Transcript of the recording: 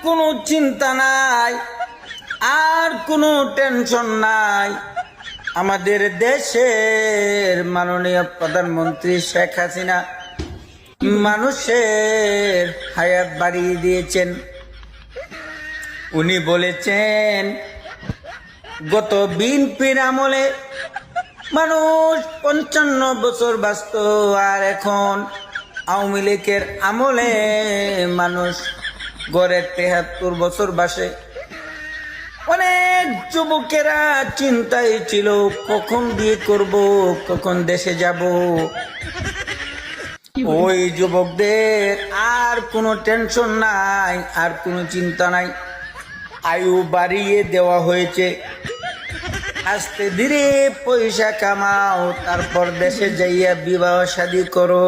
কোনো চিন্তা নাই, আর কোনো টেনশন নাই। আমাদের দেশের মাননীয় প্রধানমন্ত্রী শেখ হাসিনা মানুষের হায়াত বাড়িয়ে দিয়েছেন। উনি বলেছেন গত বিএনপির আমলে মানুষ 55 বছর বাঁচত, আর এখন আওয়ামী লীগের আমলে মানুষ গড়ে 73 বছর বাসে। অনেক যুবকেরা চিন্তায় ছিল কখন বিয়ে করব, কখন দেশে যাব। ওই যুবকদের আর কোনো টেনশন নাই, আর কোনো চিন্তা নাই। আয়ু বাড়িয়ে দেওয়া হয়েছে। আস্তে ধীরে পয়সা কামাও, তারপর দেশে যাইয়া বিবাহ শাদী করো।